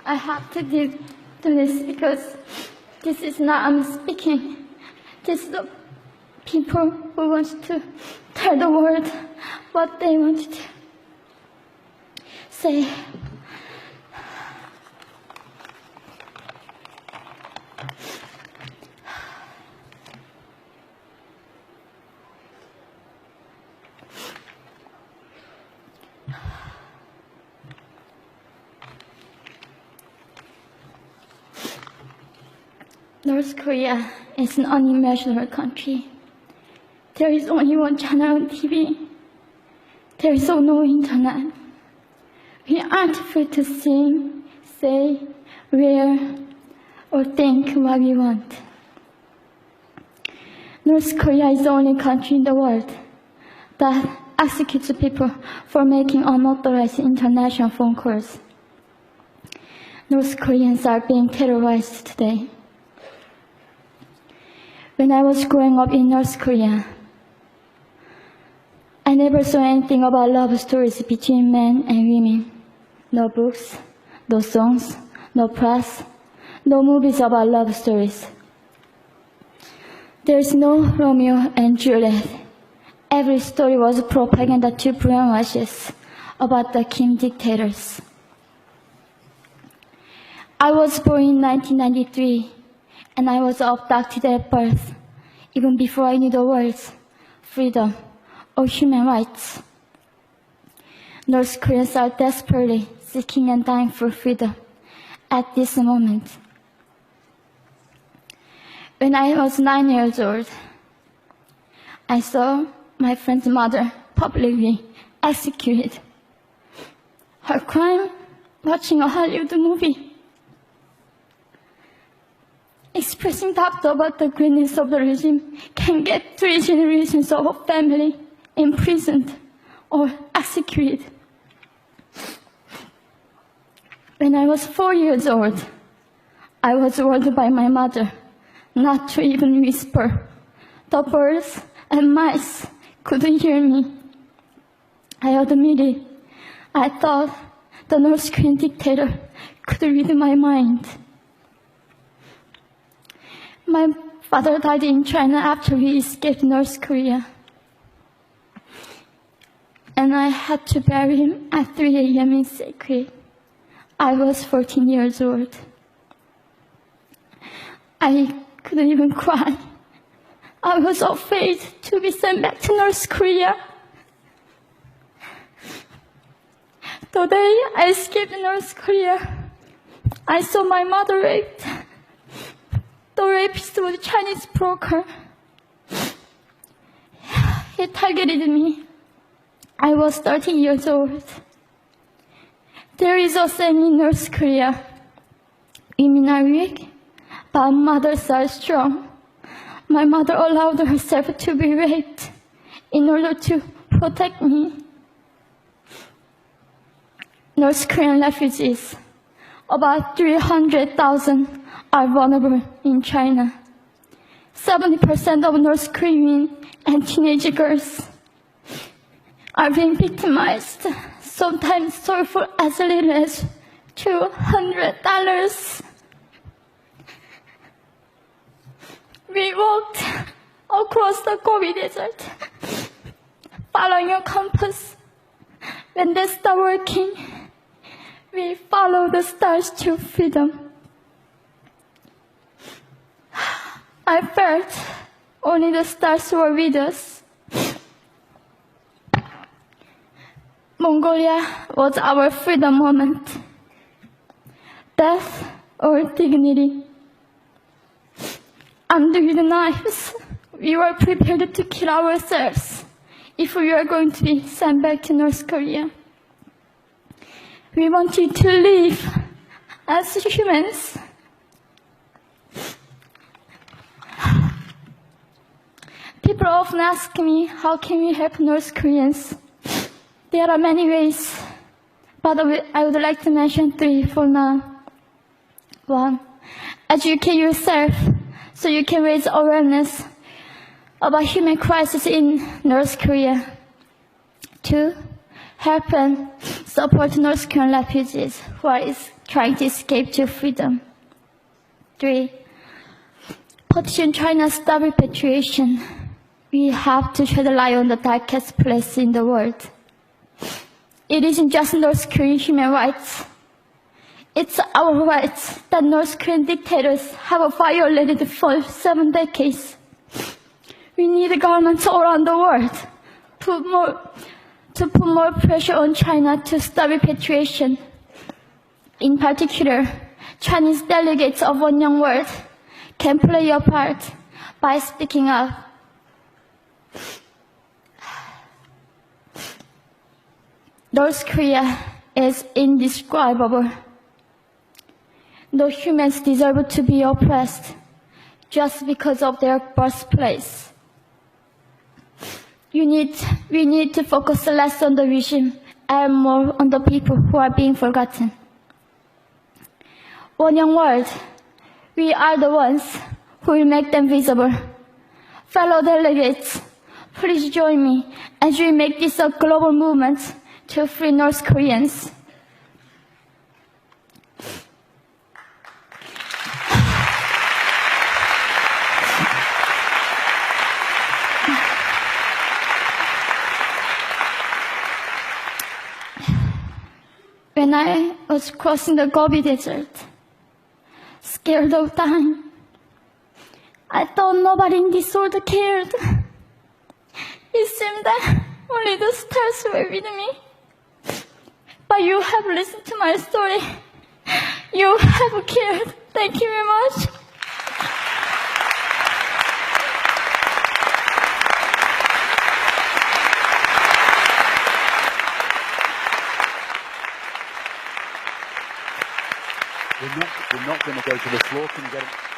I have to do this because this is not I'm speaking. This is the people who want to tell the world what they want to say. North Korea is an unimaginable country. There is only one channel on TV. There is no internet. We aren't free to sing, say, wear, or think what we want. North Korea is the only country in the world that executes people for making unauthorized international phone calls. North Koreans are being terrorized today. When I was growing up in North Korea, I never saw anything about love stories between men and women. No books, no songs, no press, no movies about love stories. There's no Romeo and Juliet. Every story was propaganda to brainwashes about the Kim dictators. I was born in 1993. And I was abducted at birth, even before I knew the words freedom or human rights. North Koreans are desperately seeking and dying for freedom at this moment. When I was 9 years old, I saw my friend's mother publicly executed. Her crime? Watching a Hollywood movie. Expressing doubt about the greatness of the regime can get 3 generations of a family imprisoned or executed. When I was 4 years old, I was warned by my mother not to even whisper. The birds and mice couldn't hear me. I admitted I thought the North Korean dictator could read my mind. My father died in China after he escaped North Korea. And I had to bury him at 3 a.m. in secret. I was 14 years old. I couldn't even cry. I was afraid to be sent back to North Korea. The day I escaped North Korea, I saw my mother raped. The rapist was a Chinese broker. He targeted me. I was 13 years old. There is a saying in North Korea, women are weak, but mothers are strong. My mother allowed herself to be raped in order to protect me. North Korean refugees, about 300,000, are vulnerable in China. 70% of North Korean and teenage girls are being victimized, sometimes sold for as little as $200. We walked across the Gobi Desert, following a compass. When they stopped working, we followed the stars to freedom. I felt only the stars were with us. Mongolia was our freedom moment. Death or dignity. Armed with knives, we were prepared to kill ourselves if we were going to be sent back to North Korea. We wanted to live as humans. People often ask me, how can we help North Koreans? There are many ways, but I would like to mention 3 for now. 1, educate yourself so you can raise awareness about human crisis in North Korea. 2, help and support North Korean refugees who are trying to escape to freedom. 3. Petition China stop repatriation. We have to tread light on the darkest place in the world. It isn't just North Korean human rights. It's our rights that North Korean dictators have violated for 7 decades. We need governments all around the world to put more pressure on China to stop repatriation. In particular, Chinese delegates of One Young World can play a part by speaking up. North Korea is indescribable. No humans deserve to be oppressed just because of their birthplace. We need to focus less on the regime and more on the people who are being forgotten. One Young World, we are the ones who will make them visible. Fellow delegates, please join me as we make this a global movement to free North Koreans. When I was crossing the Gobi Desert, scared of dying, I thought nobody in this world cared. It seemed that only the stars were with me. But you have listened to my story. You have cared. Thank you very much. We're not going to go to the floor. Can you get it?